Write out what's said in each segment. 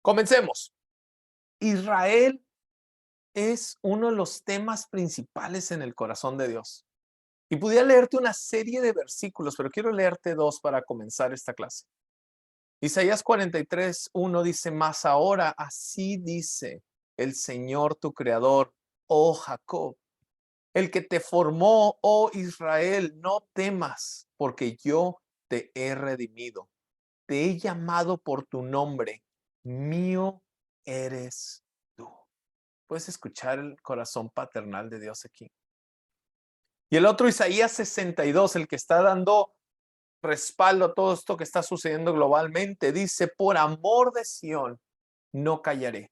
Comencemos. Israel es uno de los temas principales en el corazón de Dios. Y pudiera leerte una serie de versículos, pero quiero leerte dos para comenzar esta clase. Isaías 43:1 dice: Mas ahora así dice el Señor tu creador, oh Jacob, el que te formó, oh Israel, no temas, porque yo te he redimido. Te he llamado por tu nombre, mío eres tú. Puedes escuchar el corazón paternal de Dios aquí. Y el otro, Isaías 62, el que está dando respaldo a todo esto que está sucediendo globalmente, dice: por amor de Sión no callaré,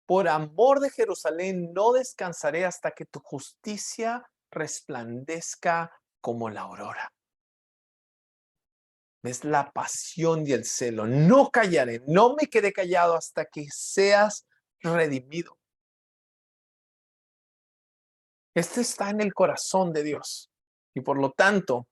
por amor de Jerusalén no descansaré hasta que tu justicia resplandezca como la aurora. Es la pasión y el celo. No callaré, no me quedé callado hasta que seas redimido. Este está en el corazón de Dios. Y por lo tanto,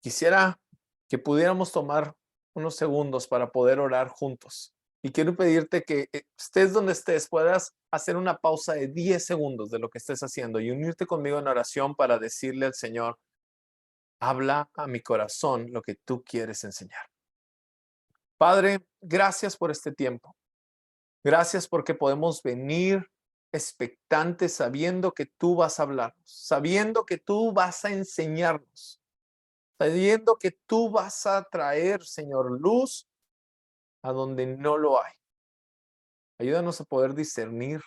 quisiera que pudiéramos tomar unos segundos para poder orar juntos. Y quiero pedirte que estés donde estés, puedas hacer una pausa de 10 segundos de lo que estés haciendo y unirte conmigo en oración para decirle al Señor: habla a mi corazón lo que tú quieres enseñar. Padre, gracias por este tiempo. Gracias porque podemos venir expectantes sabiendo que tú vas a hablarnos, sabiendo que tú vas a enseñarnos, sabiendo que tú vas a traer, Señor, luz a donde no lo hay. Ayúdanos a poder discernir,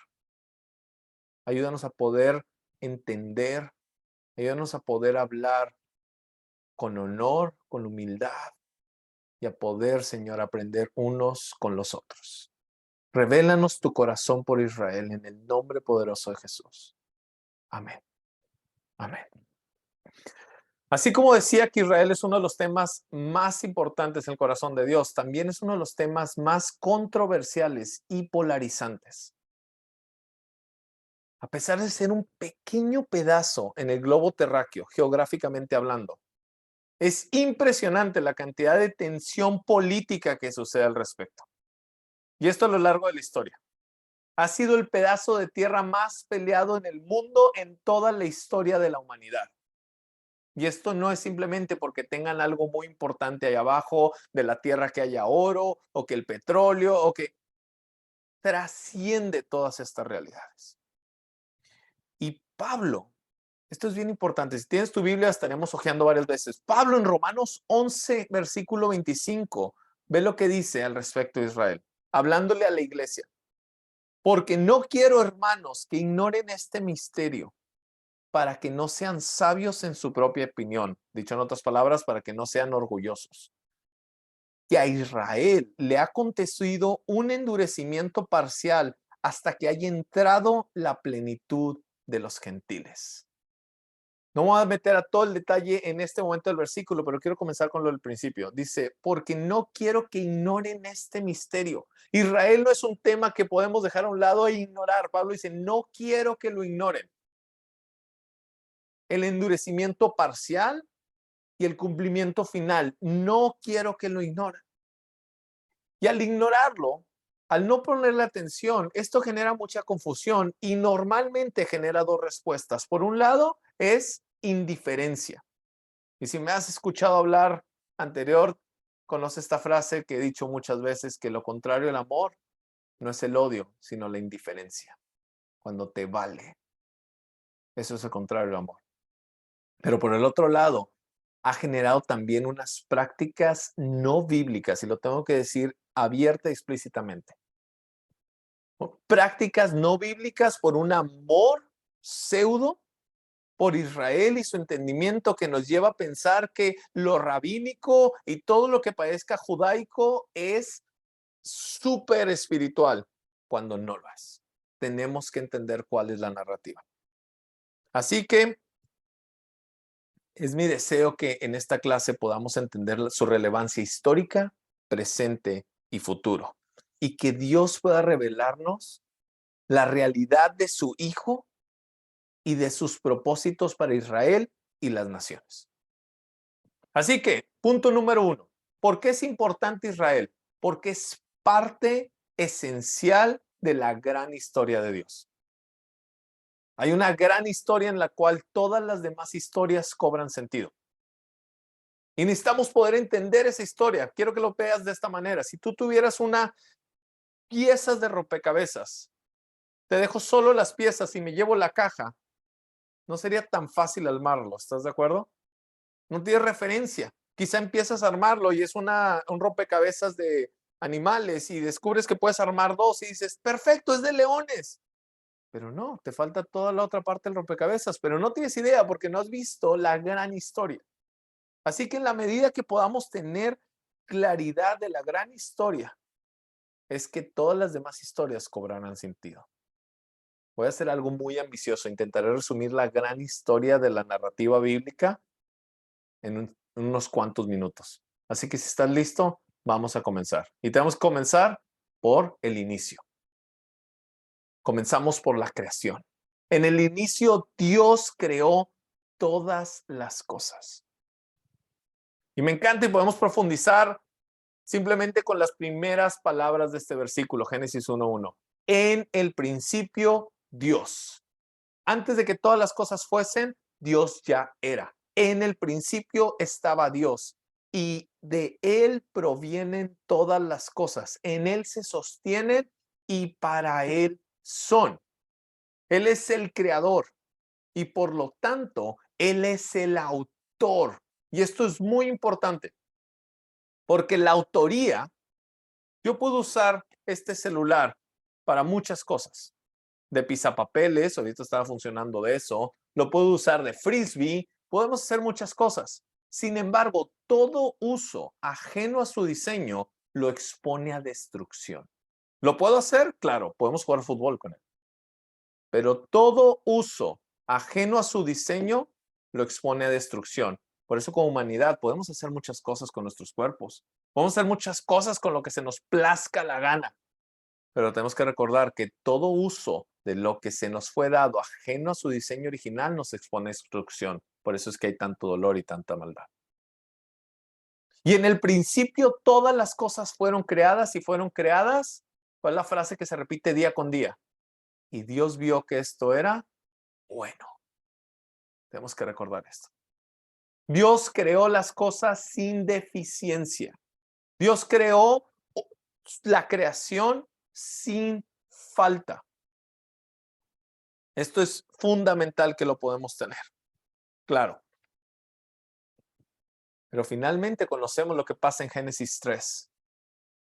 ayúdanos a poder entender, ayúdanos a poder hablar con honor, con humildad y a poder, Señor, aprender unos con los otros. Revélanos tu corazón por Israel en el nombre poderoso de Jesús. Amén. Amén. Así como decía que Israel es uno de los temas más importantes en el corazón de Dios, también es uno de los temas más controversiales y polarizantes. A pesar de ser un pequeño pedazo en el globo terráqueo, geográficamente hablando, es impresionante la cantidad de tensión política que sucede al respecto. Y esto a lo largo de la historia. Ha sido el pedazo de tierra más peleado en el mundo en toda la historia de la humanidad. Y esto no es simplemente porque tengan algo muy importante ahí abajo de la tierra, que haya oro o que el petróleo o que trasciende todas estas realidades. Y Pablo, esto es bien importante, si tienes tu Biblia estaremos hojeando varias veces. Pablo en Romanos 11, versículo 25, ve lo que dice al respecto de Israel, hablándole a la iglesia. Porque no quiero, hermanos, que ignoren este misterio, para que no sean sabios en su propia opinión. Dicho en otras palabras, para que no sean orgullosos. Que a Israel le ha acontecido un endurecimiento parcial hasta que haya entrado la plenitud de los gentiles. No voy a meter a todo el detalle en este momento del versículo, pero quiero comenzar con lo del principio. Dice: porque no quiero que ignoren este misterio. Israel no es un tema que podemos dejar a un lado e ignorar. Pablo dice: no quiero que lo ignoren. El endurecimiento parcial y el cumplimiento final, no quiero que lo ignoren. Y al ignorarlo, al no ponerle atención, esto genera mucha confusión y normalmente genera dos respuestas. Por un lado, es indiferencia. Y si me has escuchado hablar anterior, conoces esta frase que he dicho muchas veces, que lo contrario al amor no es el odio, sino la indiferencia. Cuando te vale. Eso es el contrario al amor. Pero por el otro lado, ha generado también unas prácticas no bíblicas, y lo tengo que decir abierta y explícitamente. Prácticas no bíblicas por un amor pseudo por Israel y su entendimiento, que nos lleva a pensar que lo rabínico y todo lo que parezca judaico es súper espiritual, cuando no lo es. Tenemos que entender cuál es la narrativa. Así que es mi deseo que en esta clase podamos entender su relevancia histórica, presente y futuro, y que Dios pueda revelarnos la realidad de su Hijo y de sus propósitos para Israel y las naciones. Así que, punto número 1, ¿por qué es importante Israel? Porque es parte esencial de la gran historia de Dios. Hay una gran historia en la cual todas las demás historias cobran sentido. Y necesitamos poder entender esa historia. Quiero que lo veas de esta manera. Si tú tuvieras una piezas de rompecabezas, te dejo solo las piezas y me llevo la caja, no sería tan fácil armarlo. ¿Estás de acuerdo? No tienes referencia. Quizá empiezas a armarlo y es un rompecabezas de animales y descubres que puedes armar dos y dices, perfecto, es de leones. Pero no, te falta toda la otra parte del rompecabezas, pero no tienes idea porque no has visto la gran historia. Así que en la medida que podamos tener claridad de la gran historia, es que todas las demás historias cobrarán sentido. Voy a hacer algo muy ambicioso. Intentaré resumir la gran historia de la narrativa bíblica en unos cuantos minutos. Así que si estás listo, vamos a comenzar. Y tenemos que comenzar por el inicio. Comenzamos por la creación. En el inicio, Dios creó todas las cosas. Y me encanta y podemos profundizar simplemente con las primeras palabras de este versículo, Génesis 1:1. En el principio, Dios. Antes de que todas las cosas fuesen, Dios ya era. En el principio estaba Dios y de Él provienen todas las cosas. En Él se sostienen y para Él son. Él es el creador y por lo tanto, Él es el autor. Y esto es muy importante porque la autoría, yo puedo usar este celular para muchas cosas. De pisapapeles, ahorita estaba funcionando de eso, lo puedo usar de frisbee, podemos hacer muchas cosas. Sin embargo, todo uso ajeno a su diseño lo expone a destrucción. ¿Lo puedo hacer? Claro, podemos jugar fútbol con él. Pero todo uso ajeno a su diseño lo expone a destrucción. Por eso como humanidad podemos hacer muchas cosas con nuestros cuerpos. Podemos hacer muchas cosas con lo que se nos plazca la gana. Pero tenemos que recordar que todo uso de lo que se nos fue dado ajeno a su diseño original nos expone a destrucción. Por eso es que hay tanto dolor y tanta maldad. Y en el principio todas las cosas fueron creadas y fueron creadas. ¿Cuál es la frase que se repite día con día? Y Dios vio que esto era bueno. Tenemos que recordar esto. Dios creó las cosas sin deficiencia. Dios creó la creación sin falta. Esto es fundamental que lo podemos tener. Claro. Pero finalmente conocemos lo que pasa en Génesis 3.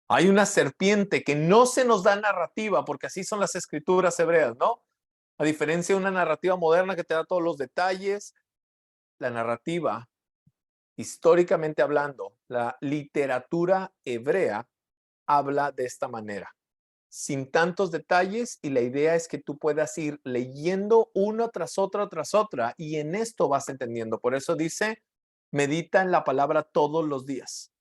Hay una serpiente que no se nos da narrativa, porque así son las escrituras hebreas, ¿no? A diferencia de una narrativa moderna que te da todos los detalles, la narrativa, históricamente hablando, la literatura hebrea habla de esta manera, sin tantos detalles, y la idea es que tú puedas ir leyendo una tras otra, y en esto vas entendiendo. Por eso dice, medita en la palabra todos los días.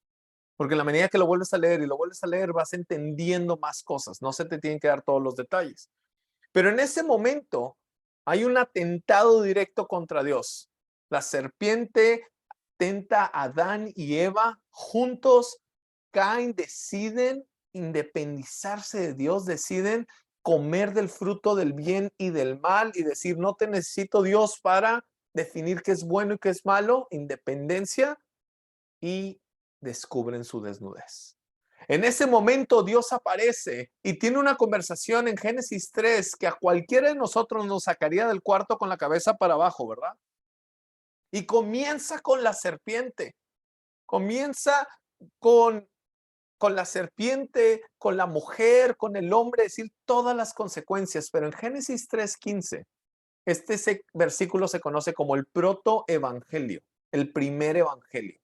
Porque en la medida que lo vuelves a leer y lo vuelves a leer, vas entendiendo más cosas. No se te tienen que dar todos los detalles. Pero en ese momento hay un atentado directo contra Dios. La serpiente tenta a Adán y Eva juntos, caen, deciden independizarse de Dios, deciden comer del fruto del bien y del mal y decir, no te necesito Dios para definir qué es bueno y qué es malo, independencia, y descubren su desnudez. En ese momento Dios aparece y tiene una conversación en Génesis 3 que a cualquiera de nosotros nos sacaría del cuarto con la cabeza para abajo, ¿verdad? Y comienza con la serpiente. Comienza con, con la serpiente, con la mujer, con el hombre, es decir, todas las consecuencias. Pero en Génesis 3:15, versículo se conoce como el protoevangelio, el primer evangelio.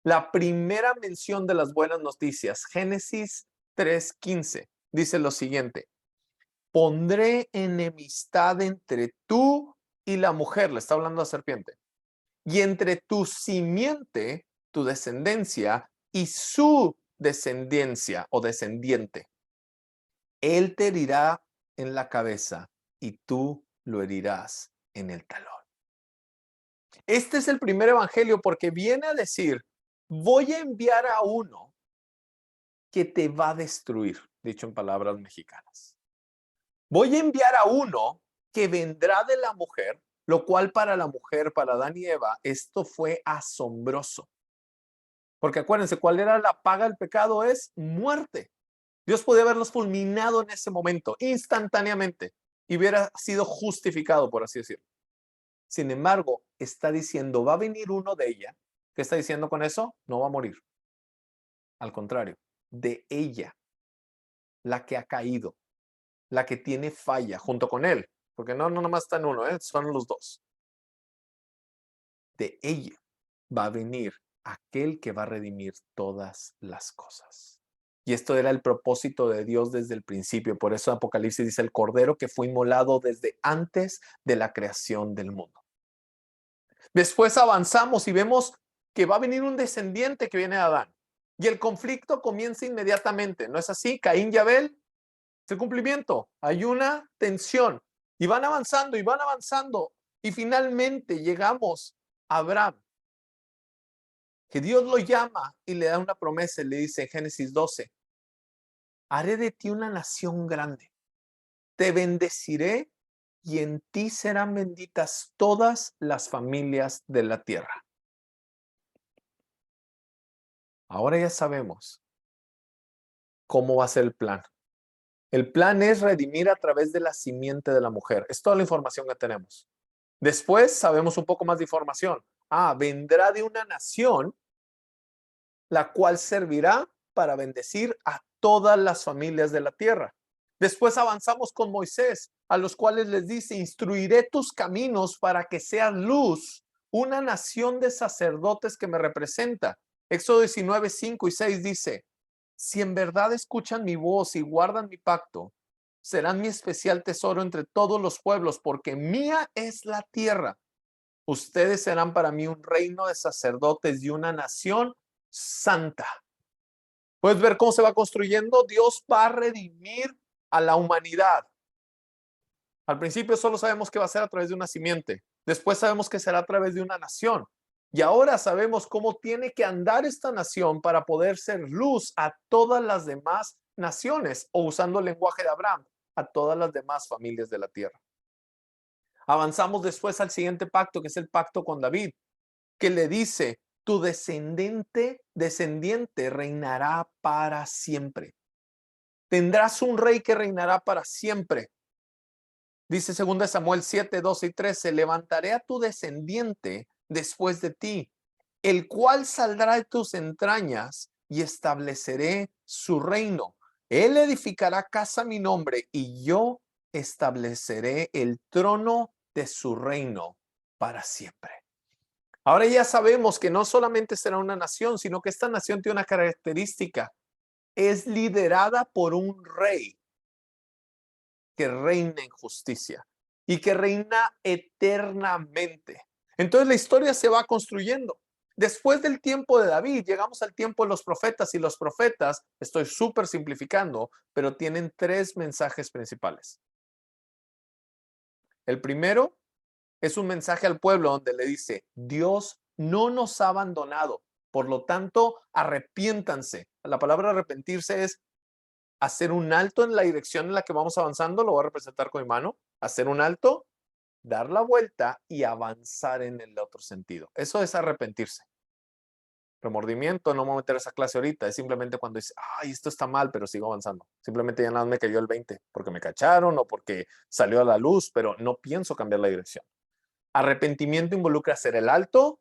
La primera mención de las buenas noticias, Génesis 3:15, dice lo siguiente: pondré enemistad entre tú y la mujer, le está hablando a la serpiente, y entre tu simiente, tu descendencia, y su descendencia o descendiente. Él te herirá en la cabeza y tú lo herirás en el talón. Este es el primer evangelio porque viene a decir, voy a enviar a uno que te va a destruir. dicho en palabras mexicanas. Voy a enviar a uno que vendrá de la mujer, lo cual para la mujer, para Adán y Eva, esto fue asombroso. Porque acuérdense, ¿cuál era la paga del pecado? Es muerte. Dios podía haberlos fulminado en ese momento, instantáneamente, y hubiera sido justificado, por así decirlo. Sin embargo, está diciendo, va a venir uno de ella. ¿Qué está diciendo con eso? No va a morir. Al contrario, de ella, la que ha caído, la que tiene falla, junto con él. Porque no nomás está en uno, son los dos. De ella va a venir aquel que va a redimir todas las cosas. Y esto era el propósito de Dios desde el principio. Por eso Apocalipsis dice el cordero que fue inmolado desde antes de la creación del mundo. Después avanzamos y vemos que va a venir un descendiente que viene de Adán. Y el conflicto comienza inmediatamente. ¿No es así? Caín y Abel, es el cumplimiento. Hay una tensión. Y van avanzando y van avanzando. Y finalmente llegamos a Abraham, que Dios lo llama y le da una promesa. Le dice en Génesis 12, haré de ti una nación grande. Te bendeciré y en ti serán benditas todas las familias de la tierra. Ahora ya sabemos cómo va a ser el plan. El plan es redimir a través de la simiente de la mujer. Es toda la información que tenemos. Después sabemos un poco más de información. Vendrá de una nación la cual servirá para bendecir a todas las familias de la tierra. Después avanzamos con Moisés, a los cuales les dice, instruiré tus caminos para que seas luz, una nación de sacerdotes que me representa. Éxodo 19, 5 y 6 dice, si en verdad escuchan mi voz y guardan mi pacto, serán mi especial tesoro entre todos los pueblos, porque mía es la tierra. Ustedes serán para mí un reino de sacerdotes y una nación santa. Puedes ver cómo se va construyendo. Dios va a redimir a la humanidad. Al principio solo sabemos que va a ser a través de una simiente. Después sabemos que será a través de una nación. Y ahora sabemos cómo tiene que andar esta nación para poder ser luz a todas las demás naciones, o usando el lenguaje de Abraham, a todas las demás familias de la tierra. Avanzamos después al siguiente pacto, que es el pacto con David, que le dice, tu descendiente reinará para siempre. Tendrás un rey que reinará para siempre. Dice 2 Samuel 7, 12 y 13, levantaré a tu descendiente después de ti, el cual saldrá de tus entrañas y estableceré su reino. Él edificará casa a mi nombre y yo estableceré el trono de su reino para siempre. Ahora ya sabemos que no solamente será una nación, sino que esta nación tiene una característica. Es liderada por un rey que reina en justicia y que reina eternamente. Entonces la historia se va construyendo. Después del tiempo de David, llegamos al tiempo de los profetas, y los profetas, estoy súper simplificando, pero tienen tres mensajes principales. El primero es un mensaje al pueblo donde le dice, Dios no nos ha abandonado, por lo tanto, arrepiéntanse. La palabra arrepentirse es hacer un alto en la dirección en la que vamos avanzando, lo voy a representar con mi mano, hacer un alto, dar la vuelta y avanzar en el otro sentido. Eso es arrepentirse. Remordimiento, no me voy a meter a esa clase ahorita, es simplemente cuando dices, ay, esto está mal, pero sigo avanzando. Simplemente ya nada me cayó el 20, porque me cacharon o porque salió a la luz, pero no pienso cambiar la dirección. Arrepentimiento involucra hacer el alto,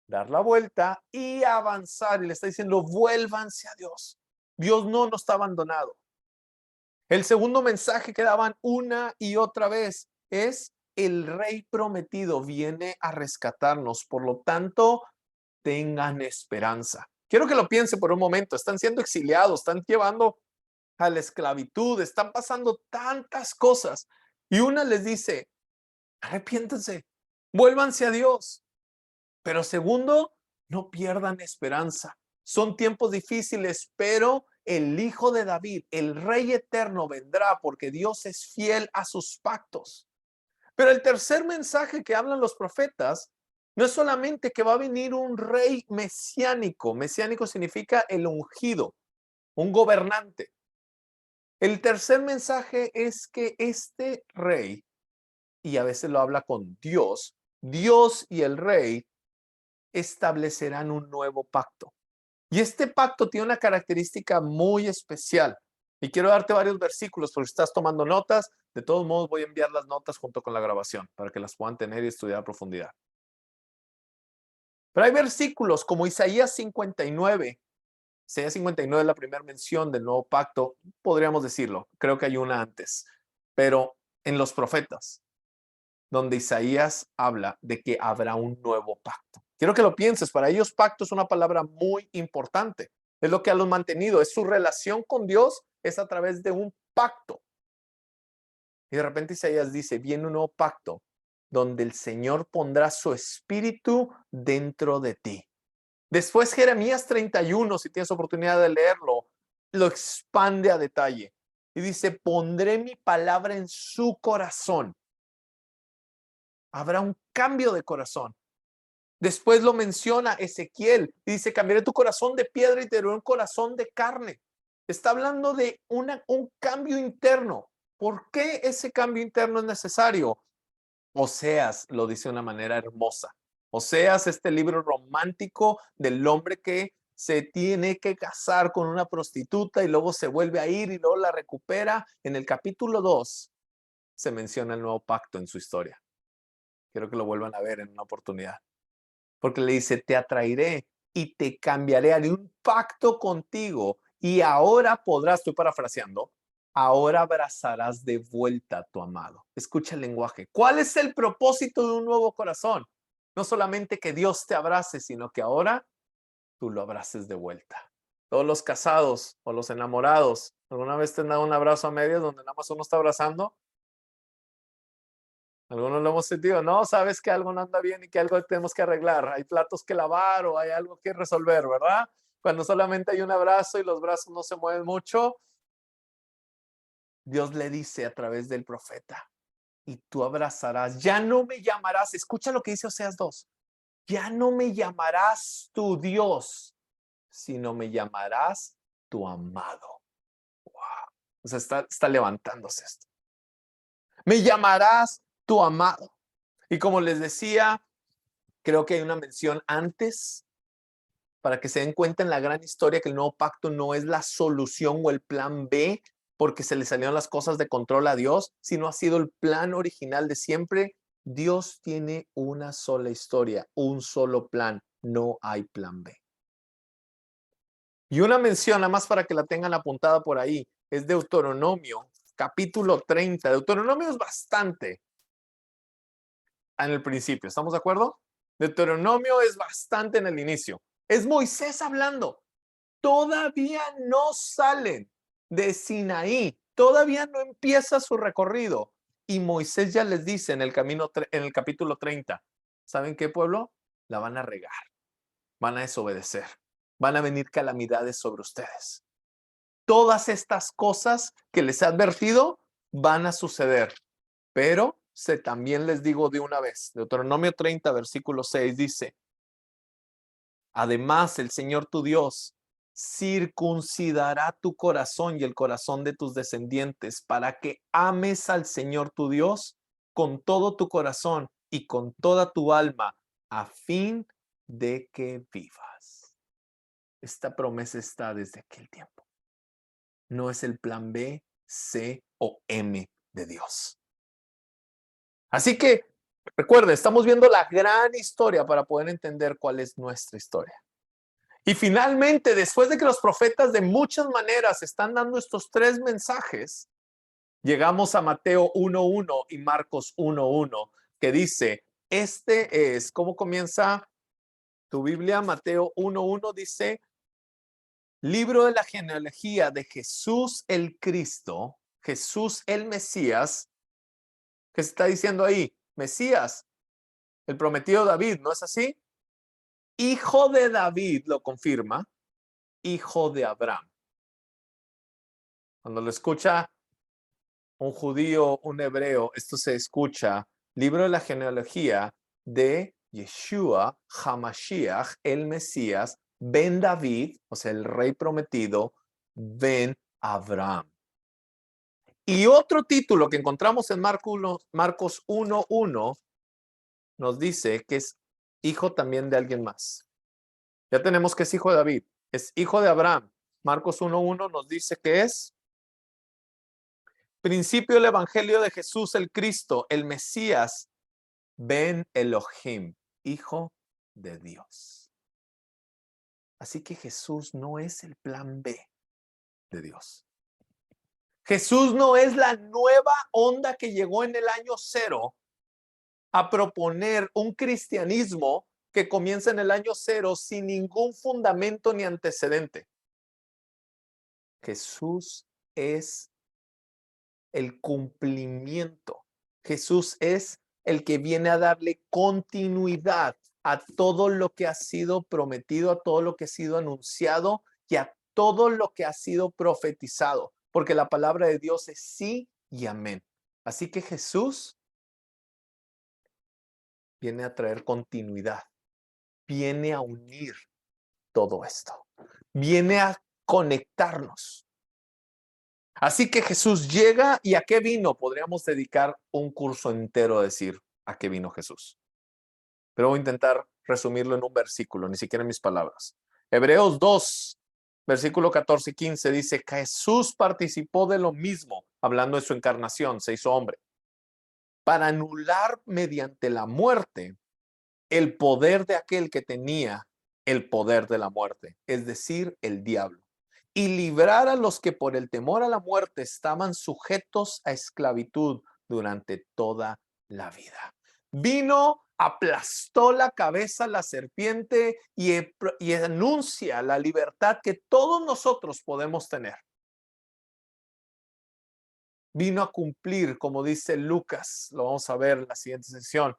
dar la vuelta y avanzar. Y le está diciendo, vuélvanse a Dios. Dios no nos está abandonado. El segundo mensaje que daban una y otra vez es, el rey prometido viene a rescatarnos. Por lo tanto, tengan esperanza. Quiero que lo piensen por un momento. Están siendo exiliados, están llevando a la esclavitud, están pasando tantas cosas. Y una les dice, arrepiéntense, vuélvanse a Dios. Pero segundo, no pierdan esperanza. Son tiempos difíciles, pero el Hijo de David, el Rey eterno, vendrá porque Dios es fiel a sus pactos. Pero el tercer mensaje que hablan los profetas no es solamente que va a venir un rey mesiánico. Mesiánico significa el ungido, un gobernante. El tercer mensaje es que este rey, y a veces lo habla con Dios, Dios y el rey establecerán un nuevo pacto. Y este pacto tiene una característica muy especial. Y quiero darte varios versículos porque si estás tomando notas. De todos modos, voy a enviar las notas junto con la grabación para que las puedan tener y estudiar a profundidad. Pero hay versículos como Isaías 59. Isaías 59 es la primera mención del nuevo pacto, podríamos decirlo. Creo que hay una antes. Pero en los profetas, donde Isaías habla de que habrá un nuevo pacto. Quiero que lo pienses, para ellos pacto es una palabra muy importante. Es lo que ha los mantenido, es su relación con Dios, es a través de un pacto. Y de repente Isaías dice, viene un nuevo pacto donde el Señor pondrá su espíritu dentro de ti. Después Jeremías 31, si tienes oportunidad de leerlo, lo expande a detalle. Y dice, pondré mi palabra en su corazón. Habrá un cambio de corazón. Después lo menciona Ezequiel y dice, cambiaré tu corazón de piedra y te daré un corazón de carne. Está hablando de un cambio interno. ¿Por qué ese cambio interno es necesario? Oseas lo dice de una manera hermosa. Oseas, este libro romántico del hombre que se tiene que casar con una prostituta y luego se vuelve a ir y luego la recupera. En el capítulo 2 se menciona el nuevo pacto en su historia. Quiero que lo vuelvan a ver en una oportunidad. Porque le dice, te atraeré y te cambiaré, haré un pacto contigo y ahora podrás, estoy parafraseando, ahora abrazarás de vuelta a tu amado. Escucha el lenguaje. ¿Cuál es el propósito de un nuevo corazón? No solamente que Dios te abrace, sino que ahora tú lo abraces de vuelta. Todos los casados o los enamorados, ¿alguna vez te han dado un abrazo a medias donde nada más uno está abrazando? Algunos lo hemos sentido, no, sabes que algo no anda bien y que algo tenemos que arreglar. Hay platos que lavar o hay algo que resolver, ¿verdad? Cuando solamente hay un abrazo y los brazos no se mueven mucho, Dios le dice a través del profeta, y tú abrazarás, ya no me llamarás, escucha lo que dice Oseas 2, ya no me llamarás tu Dios, sino me llamarás tu amado. Wow. O sea, está levantándose esto. Me llamarás tu amado. Y como les decía, creo que hay una mención antes para que se den cuenta en la gran historia que el nuevo pacto no es la solución o el plan B porque se le salieron las cosas de control a Dios, sino ha sido el plan original de siempre. Dios tiene una sola historia, un solo plan, no hay plan B. Y una mención, nada más para que la tengan apuntada por ahí, es Deuteronomio, capítulo 30. Deuteronomio es bastante en el principio, ¿estamos de acuerdo? Deuteronomio es bastante en el inicio. Es Moisés hablando. Todavía no salen de Sinaí, todavía no empieza su recorrido. Y Moisés ya les dice en el capítulo 30, ¿saben qué, pueblo? La van a regar, van a desobedecer, van a venir calamidades sobre ustedes. Todas estas cosas que les he advertido van a suceder, pero también les digo de una vez, Deuteronomio 30, versículo 6 dice, además, el Señor tu Dios circuncidará tu corazón y el corazón de tus descendientes para que ames al Señor tu Dios con todo tu corazón y con toda tu alma a fin de que vivas. Esta promesa está desde aquel tiempo. No es el plan B, C o M de Dios. Así que, recuerden, estamos viendo la gran historia para poder entender cuál es nuestra historia. Y finalmente, después de que los profetas de muchas maneras están dando estos tres mensajes, llegamos a Mateo 1:1 y Marcos 1:1, que dice, ¿cómo comienza tu Biblia? Mateo 1:1 dice, libro de la genealogía de Jesús el Cristo, Jesús el Mesías. ¿Qué se está diciendo ahí? Mesías, el prometido David, ¿no es así? Hijo de David, lo confirma, hijo de Abraham. Cuando lo escucha un judío, un hebreo, esto se escucha, libro de la genealogía de Yeshua, Hamashiach, el Mesías, Ben David, o sea, el rey prometido, Ben Abraham. Y otro título que encontramos en Marcos 1:1 nos dice que es hijo también de alguien más. Ya tenemos que es hijo de David, es hijo de Abraham. Marcos 1:1 nos dice que es principio del evangelio de Jesús el Cristo, el Mesías, Ben Elohim, hijo de Dios. Así que Jesús no es el plan B de Dios. Jesús no es la nueva onda que llegó en el año 0 a proponer un cristianismo que comienza en el año 0 sin ningún fundamento ni antecedente. Jesús es el cumplimiento. Jesús es el que viene a darle continuidad a todo lo que ha sido prometido, a todo lo que ha sido anunciado y a todo lo que ha sido profetizado, porque la palabra de Dios es sí y amén. Así que Jesús viene a traer continuidad, viene a unir todo esto, viene a conectarnos. Así que Jesús llega, ¿y a qué vino? Podríamos dedicar un curso entero a decir a qué vino Jesús. Pero voy a intentar resumirlo en un versículo, ni siquiera en mis palabras. Hebreos 2, versículo 14 y 15 dice que Jesús participó de lo mismo, hablando de su encarnación, se hizo hombre, para anular mediante la muerte el poder de aquel que tenía el poder de la muerte, es decir, el diablo, y librar a los que por el temor a la muerte estaban sujetos a esclavitud durante toda la vida. Vino, aplastó la cabeza a la serpiente y anuncia la libertad que todos nosotros podemos tener. Vino a cumplir, como dice Lucas, lo vamos a ver en la siguiente sesión,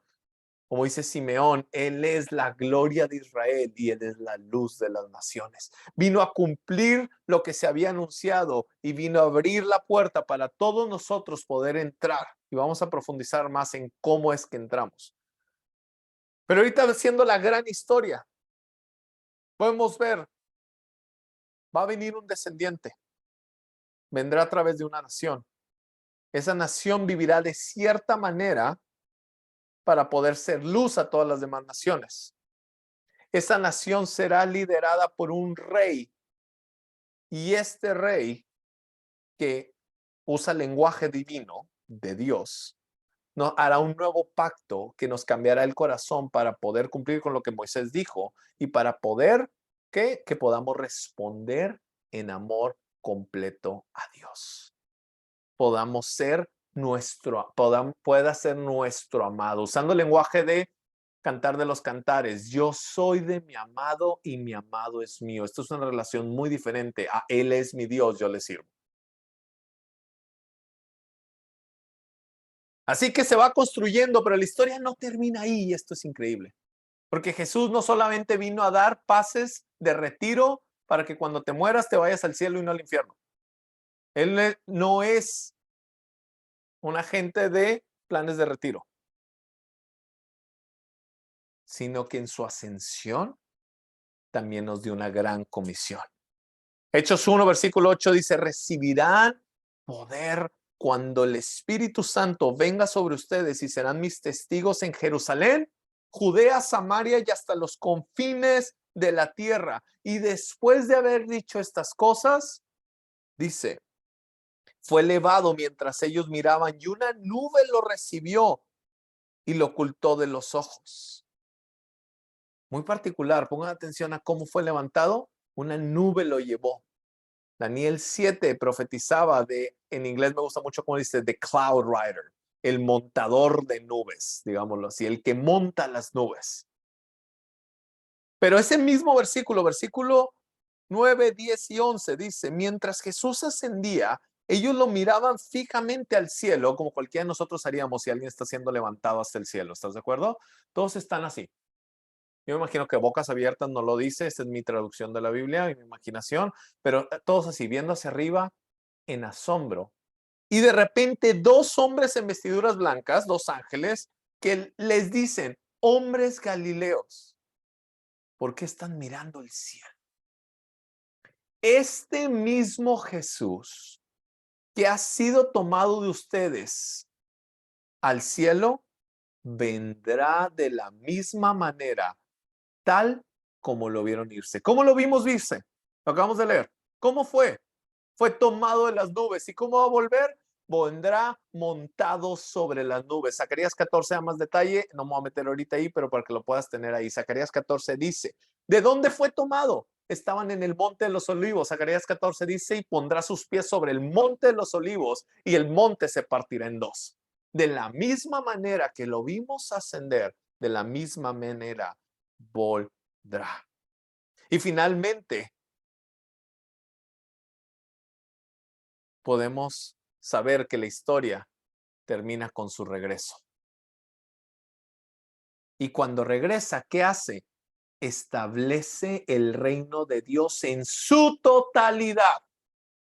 como dice Simeón, Él es la gloria de Israel y Él es la luz de las naciones. Vino a cumplir lo que se había anunciado y vino a abrir la puerta para todos nosotros poder entrar. Y vamos a profundizar más en cómo es que entramos. Pero ahorita siendo la gran historia, podemos ver, va a venir un descendiente, vendrá a través de una nación. Esa nación vivirá de cierta manera para poder ser luz a todas las demás naciones. Esa nación será liderada por un rey y este rey que usa lenguaje divino de Dios nos hará un nuevo pacto que nos cambiará el corazón para poder cumplir con lo que Moisés dijo y para poder que podamos responder en amor completo a Dios. Podamos ser pueda ser nuestro amado, usando el lenguaje de Cantar de los Cantares. Yo soy de mi amado y mi amado es mío. Esto es una relación muy diferente a Él es mi Dios, yo le sirvo. Así que se va construyendo, pero la historia no termina ahí y esto es increíble. Porque Jesús no solamente vino a dar pases de retiro para que cuando te mueras te vayas al cielo y no al infierno. Él no es un agente de planes de retiro, sino que en su ascensión también nos dio una gran comisión. Hechos 1, versículo 8 dice, recibirán poder cuando el Espíritu Santo venga sobre ustedes y serán mis testigos en Jerusalén, Judea, Samaria y hasta los confines de la tierra. Y después de haber dicho estas cosas, dice, fue elevado mientras ellos miraban y una nube lo recibió y lo ocultó de los ojos. Muy particular, pongan atención a cómo fue levantado. Una nube lo llevó. Daniel 7 profetizaba en inglés me gusta mucho como dice, the cloud rider, el montador de nubes, digámoslo así, el que monta las nubes. Pero ese mismo versículo 9, 10 y 11 dice, mientras Jesús ascendía, ellos lo miraban fijamente al cielo, como cualquiera de nosotros haríamos si alguien está siendo levantado hasta el cielo, ¿estás de acuerdo? Todos están así. Yo me imagino que bocas abiertas no lo dice, esta es mi traducción de la Biblia y mi imaginación, pero todos así, viendo hacia arriba en asombro. Y de repente dos hombres en vestiduras blancas, dos ángeles, que les dicen, hombres galileos, ¿por qué están mirando el cielo? Este mismo Jesús que ha sido tomado de ustedes al cielo, vendrá de la misma manera, tal como lo vieron irse. ¿Cómo lo vimos irse? Lo acabamos de leer. ¿Cómo fue? Fue tomado de las nubes. ¿Y cómo va a volver? Vendrá montado sobre las nubes. Zacarías 14 da más detalle, no me voy a meter ahorita ahí, pero para que lo puedas tener ahí. Zacarías 14 dice, ¿de dónde fue tomado? Estaban en el monte de los olivos. Zacarías 14 dice, y pondrá sus pies sobre el monte de los olivos, y el monte se partirá en dos. De la misma manera que lo vimos ascender, de la misma manera volverá. Y finalmente, podemos saber que la historia termina con su regreso. Y cuando regresa, ¿qué hace? Establece el reino de Dios en su totalidad.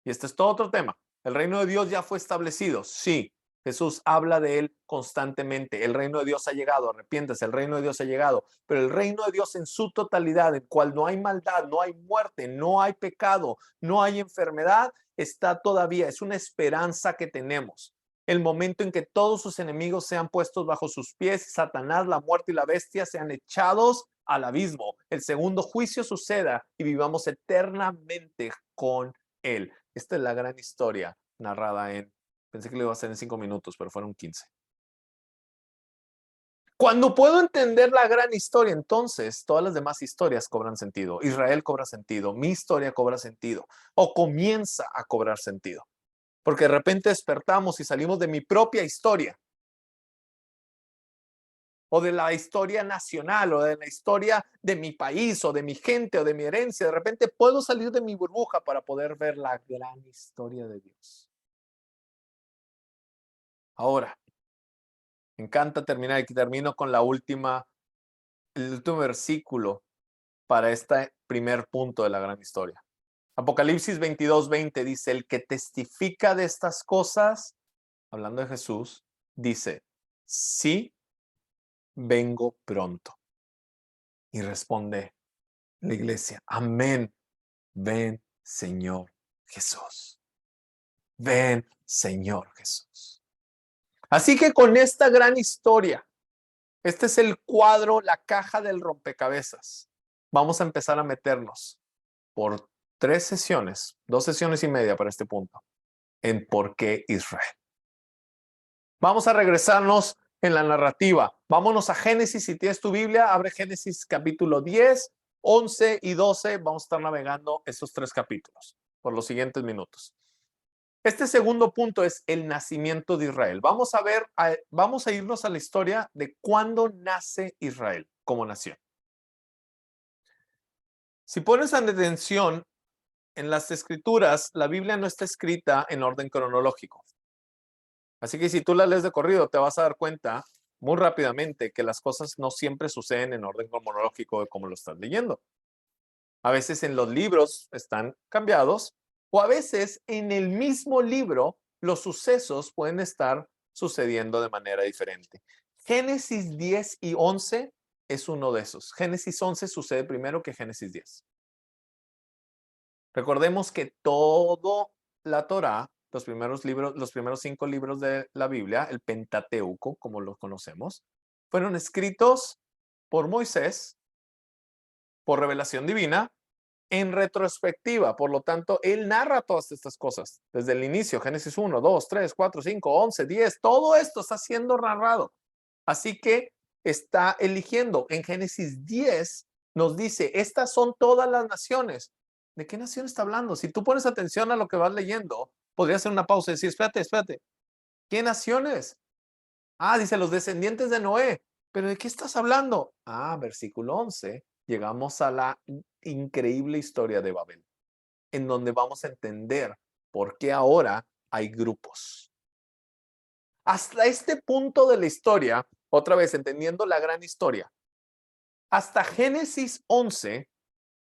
Y este es todo otro tema. ¿El reino de Dios ya fue establecido? Sí. Jesús habla de él constantemente. El reino de Dios ha llegado, arrepiéntese, el reino de Dios ha llegado. Pero el reino de Dios en su totalidad, en cual no hay maldad, no hay muerte, no hay pecado, no hay enfermedad, está todavía. Es una esperanza que tenemos. El momento en que todos sus enemigos sean puestos bajo sus pies, Satanás, la muerte y la bestia sean echados al abismo. El segundo juicio suceda y vivamos eternamente con él. Esta es la gran historia narrada pensé que lo iba a hacer en 5 minutos, pero fueron 15. Cuando puedo entender la gran historia, entonces todas las demás historias cobran sentido. Israel cobra sentido, mi historia cobra sentido, o comienza a cobrar sentido. Porque de repente despertamos y salimos de mi propia historia, o de la historia nacional, o de la historia de mi país, o de mi gente, o de mi herencia. De repente puedo salir de mi burbuja para poder ver la gran historia de Dios. Ahora, me encanta terminar y termino con el último versículo para este primer punto de la gran historia. Apocalipsis 22:20 dice, el que testifica de estas cosas, hablando de Jesús, dice, sí, vengo pronto. Y responde la iglesia, amén, ven Señor Jesús. Ven Señor Jesús. Así que con esta gran historia, este es el cuadro, la caja del rompecabezas. Vamos a empezar a meternos por 3 sesiones, 2 sesiones y media para este punto, en por qué Israel. Vamos a regresarnos en la narrativa. Vámonos a Génesis. Si tienes tu Biblia, abre Génesis capítulo 10, 11 y 12. Vamos a estar navegando esos 3 capítulos por los siguientes minutos. Este segundo punto es el nacimiento de Israel. Vamos a irnos a la historia de cuándo nace Israel como nación. Si pones atención en las escrituras, la Biblia no está escrita en orden cronológico. Así que si tú la lees de corrido, te vas a dar cuenta muy rápidamente que las cosas no siempre suceden en orden cronológico de cómo lo estás leyendo. A veces en los libros están cambiados o a veces en el mismo libro los sucesos pueden estar sucediendo de manera diferente. Génesis 10 y 11 es uno de esos. Génesis 11 sucede primero que Génesis 10. Recordemos que todo la Torá, los primeros 5 libros de la Biblia, el Pentateuco, como lo conocemos, fueron escritos por Moisés, por revelación divina, en retrospectiva. Por lo tanto, él narra todas estas cosas desde el inicio, Génesis 1, 2, 3, 4, 5, 11, 10, todo esto está siendo narrado. Así que está eligiendo. En Génesis 10 nos dice, estas son todas las naciones. ¿De qué nación está hablando? Si tú pones atención a lo que vas leyendo, podría hacer una pausa y decir, espérate. ¿Qué naciones? Ah, dice los descendientes de Noé. ¿Pero de qué estás hablando? Ah, versículo 11. Llegamos a la increíble historia de Babel, en donde vamos a entender por qué ahora hay grupos. Hasta este punto de la historia, otra vez entendiendo la gran historia, hasta Génesis 11,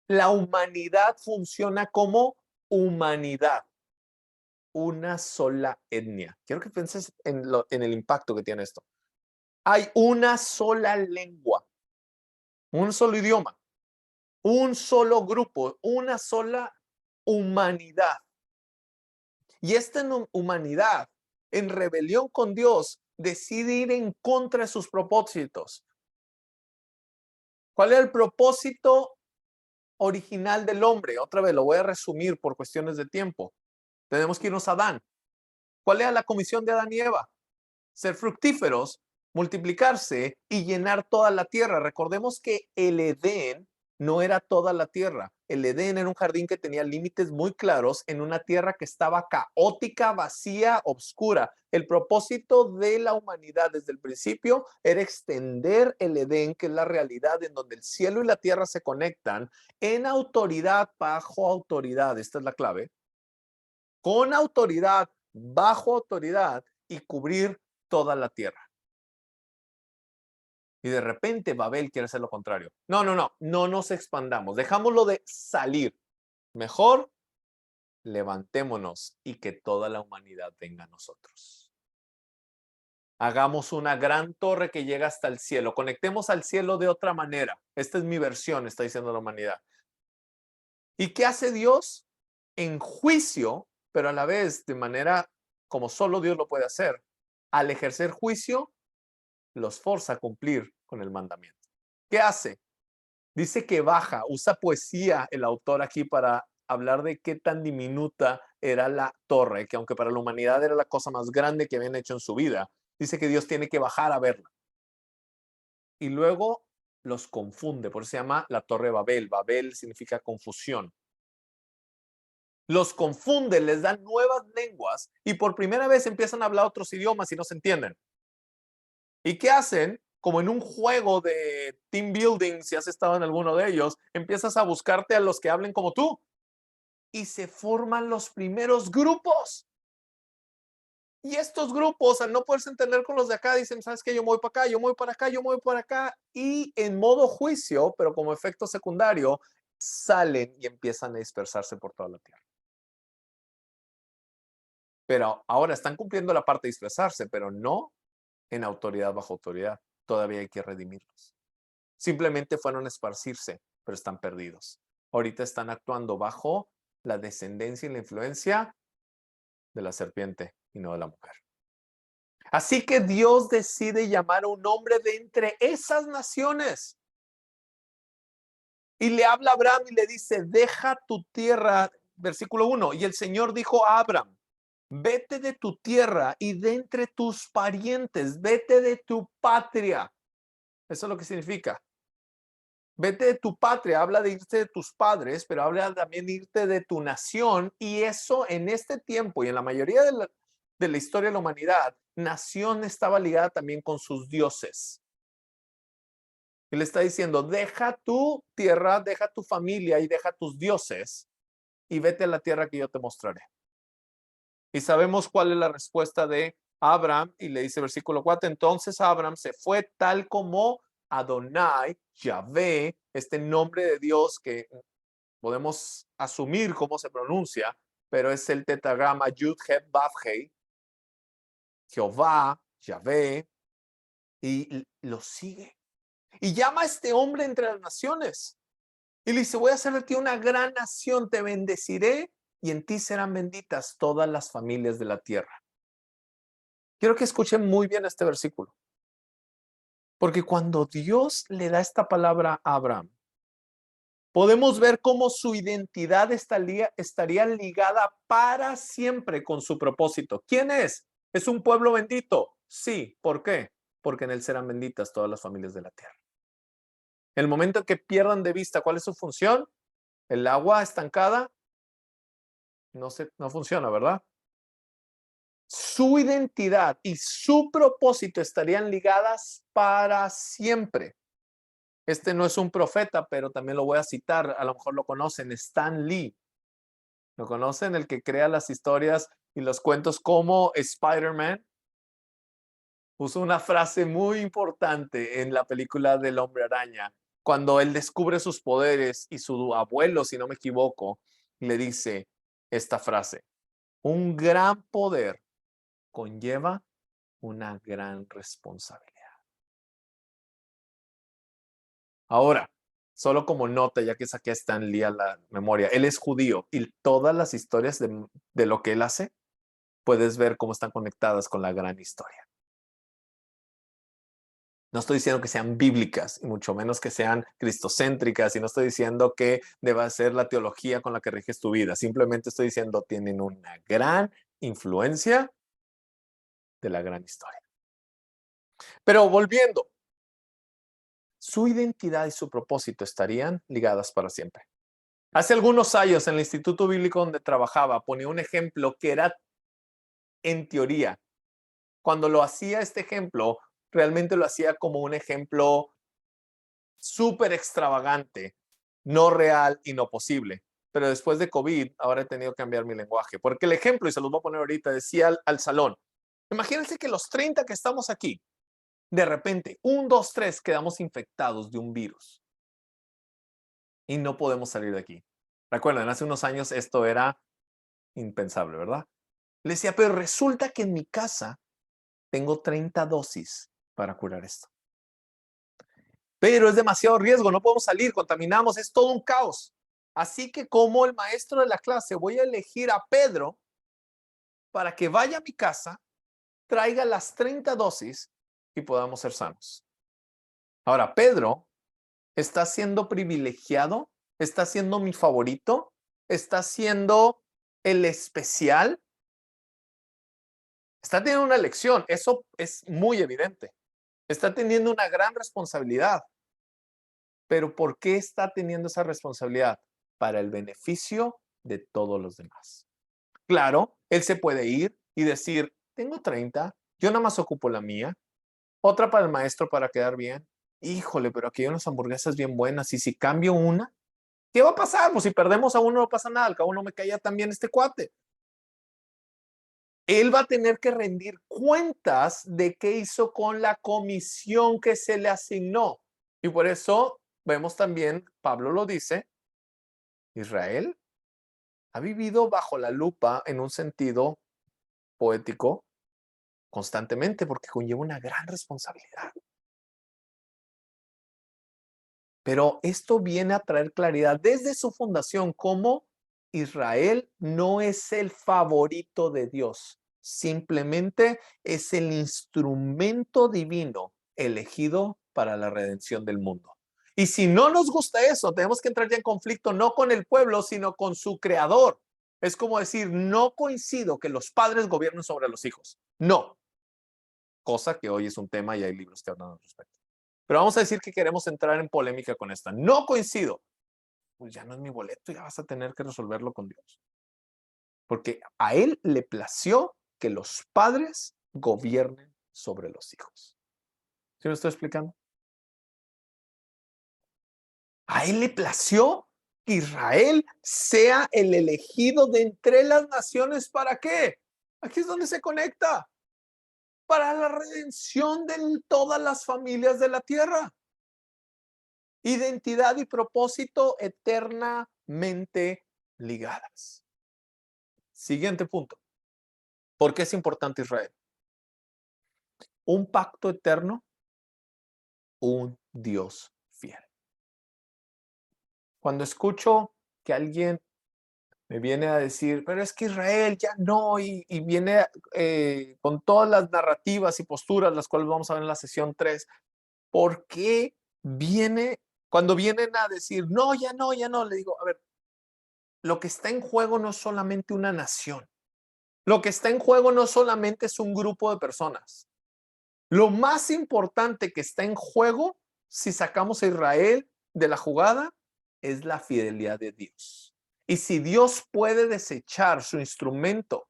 la humanidad funciona como humanidad, una sola etnia. Quiero que pienses en el impacto que tiene esto. Hay una sola lengua, un solo idioma, un solo grupo, una sola humanidad. Y esta humanidad, en rebelión con Dios, decide ir en contra de sus propósitos. ¿Cuál era el propósito original del hombre? Otra vez lo voy a resumir por cuestiones de tiempo. Tenemos que irnos a Adán. ¿Cuál era la comisión de Adán y Eva? Ser fructíferos, multiplicarse y llenar toda la tierra. Recordemos que el Edén no era toda la tierra. El Edén era un jardín que tenía límites muy claros en una tierra que estaba caótica, vacía, oscura. El propósito de la humanidad desde el principio era extender el Edén, que es la realidad en donde el cielo y la tierra se conectan, en autoridad, bajo autoridad. Esta es la clave. Con autoridad, bajo autoridad y cubrir toda la tierra. Y de repente Babel quiere hacer lo contrario. No nos expandamos. Dejámoslo de salir. Mejor levantémonos y que toda la humanidad venga a nosotros. Hagamos una gran torre que llega hasta el cielo. Conectemos al cielo de otra manera. Esta es mi versión, está diciendo la humanidad. ¿Y qué hace Dios? En juicio, pero a la vez de manera como solo Dios lo puede hacer. Al ejercer juicio, los forza a cumplir con el mandamiento. ¿Qué hace? Dice que baja, usa poesía el autor aquí para hablar de qué tan diminuta era la torre, que aunque para la humanidad era la cosa más grande que habían hecho en su vida, dice que Dios tiene que bajar a verla. Y luego los confunde, por eso se llama la torre Babel. Babel significa confusión. Los confunde, les dan nuevas lenguas y por primera vez empiezan a hablar otros idiomas y no se entienden. ¿Y qué hacen? Como en un juego de team building, si has estado en alguno de ellos, empiezas a buscarte a los que hablen como tú. Y se forman los primeros grupos. Y estos grupos, al no poderse entender con los de acá, dicen, ¿sabes qué? Yo me voy para acá, yo me voy para acá, yo me voy para acá. Y en modo juicio, pero como efecto secundario, salen y empiezan a dispersarse por toda la tierra. Pero ahora están cumpliendo la parte de dispersarse, pero no en autoridad bajo autoridad. Todavía hay que redimirlos. Simplemente fueron a esparcirse, pero están perdidos. Ahorita están actuando bajo la descendencia y la influencia de la serpiente y no de la mujer. Así que Dios decide llamar a un hombre de entre esas naciones. Y le habla a Abraham y le dice, deja tu tierra, versículo 1. Y el Señor dijo a Abraham, vete de tu tierra y de entre tus parientes, vete de tu patria. Eso es lo que significa. Vete de tu patria, habla de irte de tus padres, pero habla también de irte de tu nación. Y eso en este tiempo y en la mayoría de la historia de la humanidad, nación estaba ligada también con sus dioses. Y le está diciendo, deja tu tierra, deja tu familia y deja tus dioses y vete a la tierra que yo te mostraré. Y sabemos cuál es la respuesta de Abraham y le dice versículo 4, entonces Abraham se fue tal como Adonai, Yahvé, este nombre de Dios que podemos asumir cómo se pronuncia, pero es el tetragrama Yud He Vav He, Jehová, Yahvé, y lo sigue. Y llama a este hombre entre las naciones. Y le dice, voy a hacer de ti una gran nación, te bendeciré y en ti serán benditas todas las familias de la tierra. Quiero que escuchen muy bien este versículo. Porque cuando Dios le da esta palabra a Abraham, podemos ver cómo su identidad estaría ligada para siempre con su propósito. ¿Quién es? ¿Es un pueblo bendito? Sí. ¿Por qué? Porque en él serán benditas todas las familias de la tierra. El momento en que pierdan de vista cuál es su función, el agua estancada no funciona, ¿verdad? Su identidad y su propósito estarían ligadas para siempre. Este no es un profeta, pero también lo voy a citar, a lo mejor lo conocen, Stan Lee. ¿Lo conocen? El que crea las historias y los cuentos como Spider-Man. Puso una frase muy importante en la película del Hombre Araña, cuando él descubre sus poderes y su abuelo, si no me equivoco, le dice esta frase, un gran poder conlleva una gran responsabilidad. Ahora, solo como nota, ya que saqué a Stan Lee a la memoria, él es judío y todas las historias de lo que él hace puedes ver cómo están conectadas con la gran historia. No estoy diciendo que sean bíblicas y mucho menos que sean cristocéntricas y no estoy diciendo que deba ser la teología con la que riges tu vida. Simplemente estoy diciendo tienen una gran influencia de la gran historia. Pero volviendo, su identidad y su propósito estarían ligadas para siempre. Hace algunos años en el Instituto Bíblico donde trabajaba ponía un ejemplo que era en teoría. Cuando lo hacía este ejemplo, realmente lo hacía como un ejemplo súper extravagante, no real y no posible. Pero después de COVID, ahora he tenido que cambiar mi lenguaje. Porque el ejemplo, y se los voy a poner ahorita, decía al salón, imagínense que los 30 que estamos aquí, de repente, 1, 2, 3, quedamos infectados de un virus y no podemos salir de aquí. Recuerden, hace unos años esto era impensable, ¿verdad? Le decía, pero resulta que en mi casa tengo 30 dosis para curar esto. Pero es demasiado riesgo, no podemos salir, contaminamos, es todo un caos. Así que como el maestro de la clase, voy a elegir a Pedro para que vaya a mi casa, traiga las 30 dosis y podamos ser sanos. Ahora, Pedro está siendo privilegiado, está siendo mi favorito, está siendo el especial, está teniendo una lección, eso es muy evidente. Está teniendo una gran responsabilidad. Pero ¿por qué está teniendo esa responsabilidad? Para el beneficio de todos los demás. Claro, él se puede ir y decir, tengo 30, yo nada más ocupo la mía, otra para el maestro para quedar bien. Híjole, pero aquí hay unas hamburguesas bien buenas y si cambio una, ¿qué va a pasar? Pues si perdemos a uno no pasa nada, al cabo no me caía tan bien este cuate. Él va a tener que rendir cuentas de qué hizo con la comisión que se le asignó. Y por eso vemos también, Pablo lo dice, Israel ha vivido bajo la lupa en un sentido poético constantemente porque conlleva una gran responsabilidad. Pero esto viene a traer claridad desde su fundación, como Israel no es el favorito de Dios, simplemente es el instrumento divino elegido para la redención del mundo. Y si no nos gusta eso, tenemos que entrar ya en conflicto no con el pueblo, sino con su creador. Es como decir, no coincido que los padres gobiernen sobre los hijos. No. Cosa que hoy es un tema y hay libros que hablan al respecto. Pero vamos a decir que queremos entrar en polémica con esta. No coincido. Pues ya no es mi boleto, ya vas a tener que resolverlo con Dios. Porque a él le plació que los padres gobiernen sobre los hijos. ¿Sí me estoy explicando? A él le plació que Israel sea el elegido de entre las naciones. ¿Para qué? Aquí es donde se conecta. Para la redención de todas las familias de la tierra. Identidad y propósito eternamente ligadas. Siguiente punto. ¿Por qué es importante Israel? Un pacto eterno, un Dios fiel. Cuando escucho que alguien me viene a decir, pero es que Israel ya no, y viene con todas las narrativas y posturas, las cuales vamos a ver en la sesión 3, ¿por qué cuando vienen a decir, no, ya no, ya no? Le digo, a ver, lo que está en juego no es solamente una nación. Lo que está en juego no solamente es un grupo de personas. Lo más importante que está en juego, si sacamos a Israel de la jugada, es la fidelidad de Dios. Y si Dios puede desechar su instrumento,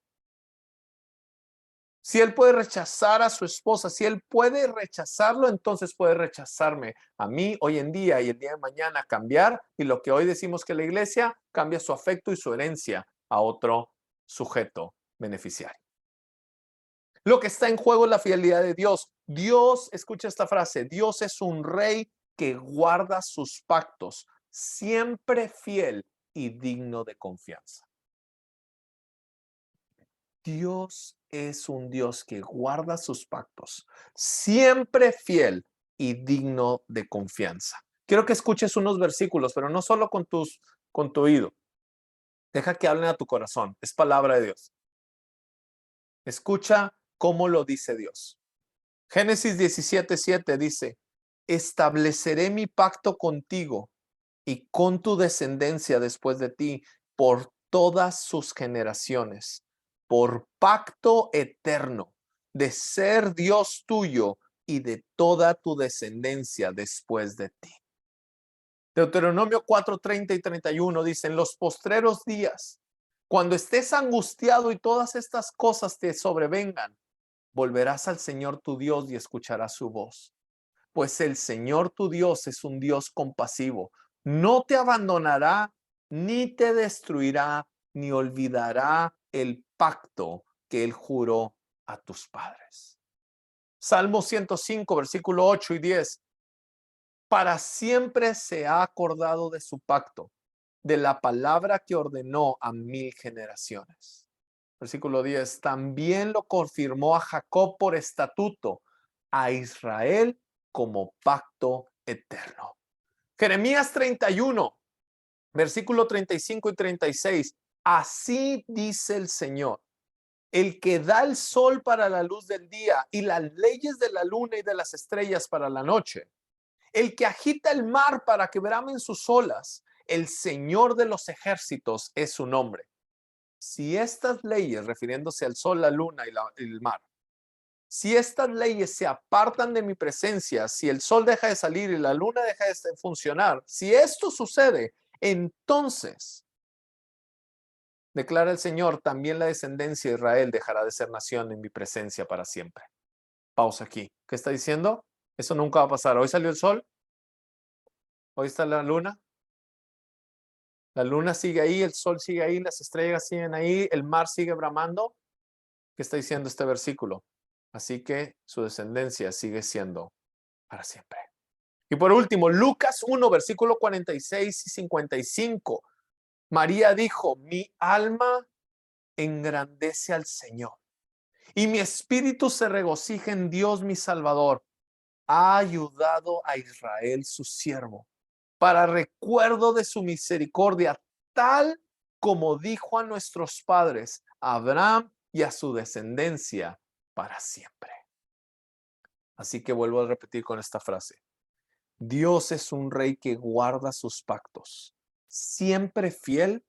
si Él puede rechazar a su esposa, si Él puede rechazarlo, entonces puede rechazarme a mí hoy en día y el día de mañana cambiar. Y lo que hoy decimos que la iglesia cambia su afecto y su herencia a otro sujeto beneficiario. Lo que está en juego es la fidelidad de Dios. Dios, escucha esta frase, Dios es un rey que guarda sus pactos, siempre fiel y digno de confianza. Dios es un Dios que guarda sus pactos, siempre fiel y digno de confianza. Quiero que escuches unos versículos, pero no solo con tu oído. Deja que hablen a tu corazón. Es palabra de Dios. Escucha cómo lo dice Dios. Génesis 17:7 dice, estableceré mi pacto contigo y con tu descendencia después de ti por todas sus generaciones, por pacto eterno de ser Dios tuyo y de toda tu descendencia después de ti. Deuteronomio 4:30 y 31 dicen, los postreros días, cuando estés angustiado y todas estas cosas te sobrevengan, volverás al Señor tu Dios y escucharás su voz. Pues el Señor tu Dios es un Dios compasivo. No te abandonará, ni te destruirá, ni olvidará el pacto que Él juró a tus padres. Salmo 105, versículo 8 y 10. Para siempre se ha acordado de su pacto, de la palabra que ordenó a 1000 generaciones. Versículo 10. También lo confirmó a Jacob por estatuto, a Israel como pacto eterno. Jeremías 31, versículo 35 y 36. Así dice el Señor, el que da el sol para la luz del día y las leyes de la luna y de las estrellas para la noche, el que agita el mar para que bramen sus olas, el Señor de los ejércitos es su nombre. Si estas leyes, refiriéndose al sol, la luna y el mar, si estas leyes se apartan de mi presencia, si el sol deja de salir y la luna deja de funcionar, si esto sucede, entonces, declara el Señor, también la descendencia de Israel dejará de ser nación en mi presencia para siempre. Pausa aquí. ¿Qué está diciendo? Eso nunca va a pasar. Hoy salió el sol, hoy está la luna sigue ahí, el sol sigue ahí, las estrellas siguen ahí, el mar sigue bramando. ¿Qué está diciendo este versículo? Así que su descendencia sigue siendo para siempre. Y por último, Lucas 1, versículo 46 y 55. María dijo, mi alma engrandece al Señor y mi espíritu se regocija en Dios mi Salvador. Ha ayudado a Israel su siervo para recuerdo de su misericordia, tal como dijo a nuestros padres, a Abraham y a su descendencia para siempre. Así que vuelvo a repetir con esta frase. Dios es un rey que guarda sus pactos, siempre fiel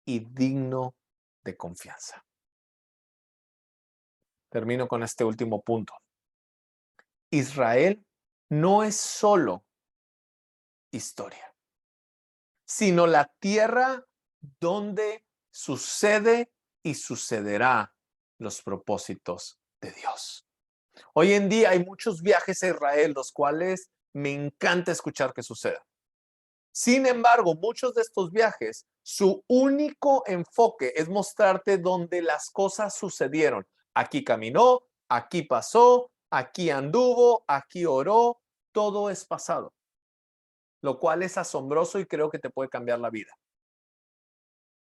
y digno de confianza. Termino con este último punto. Israel no es solo historia, sino la tierra donde sucede y sucederá los propósitos de Dios. Hoy en día hay muchos viajes a Israel, los cuales me encanta escuchar que sucedan. Sin embargo, muchos de estos viajes, su único enfoque es mostrarte donde las cosas sucedieron. Aquí caminó, aquí pasó, aquí anduvo, aquí oró, todo es pasado, lo cual es asombroso y creo que te puede cambiar la vida.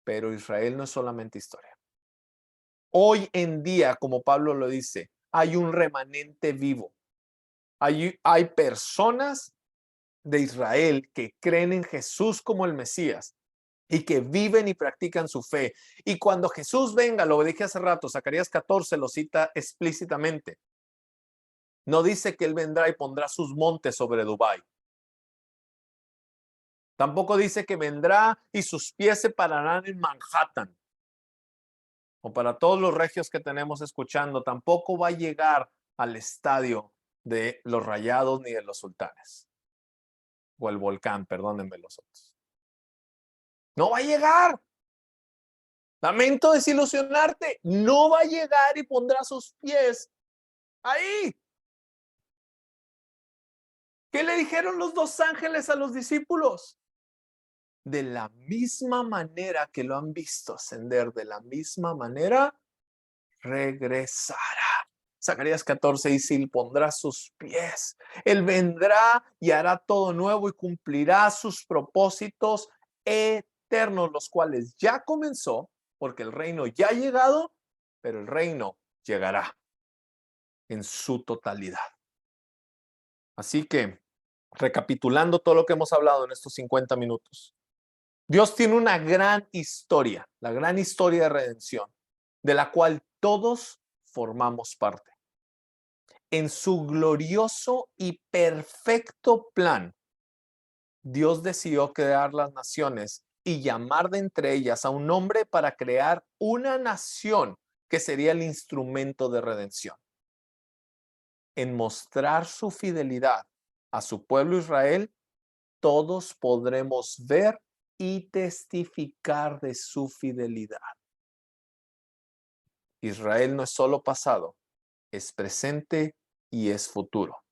Pero Israel no es solamente historia. Hoy en día, como Pablo lo dice, hay un remanente vivo. Hay personas de Israel que creen en Jesús como el Mesías y que viven y practican su fe. Y cuando Jesús venga, lo dije hace rato, Zacarías 14 lo cita explícitamente. No dice que Él vendrá y pondrá sus montes sobre Dubái. Tampoco dice que vendrá y sus pies se pararán en Manhattan. O para todos los regios que tenemos escuchando, tampoco va a llegar al estadio de los Rayados ni de los Sultanes. O el Volcán, perdónenme los otros. No va a llegar. Lamento desilusionarte. No va a llegar y pondrá sus pies ahí. ¿Qué le dijeron los dos ángeles a los discípulos? De la misma manera que lo han visto ascender, de la misma manera regresará. Zacarías 14 dice, y pondrá sus pies. Él vendrá y hará todo nuevo y cumplirá sus propósitos eternos, los cuales ya comenzó, porque el reino ya ha llegado, pero el reino llegará en su totalidad. Así que, recapitulando todo lo que hemos hablado en estos 50 minutos, Dios tiene una gran historia, la gran historia de redención, de la cual todos formamos parte. En su glorioso y perfecto plan, Dios decidió crear las naciones y llamar de entre ellas a un hombre para crear una nación que sería el instrumento de redención. En mostrar su fidelidad a su pueblo Israel, todos podremos ver y testificar de su fidelidad. Israel no es solo pasado, es presente y es futuro.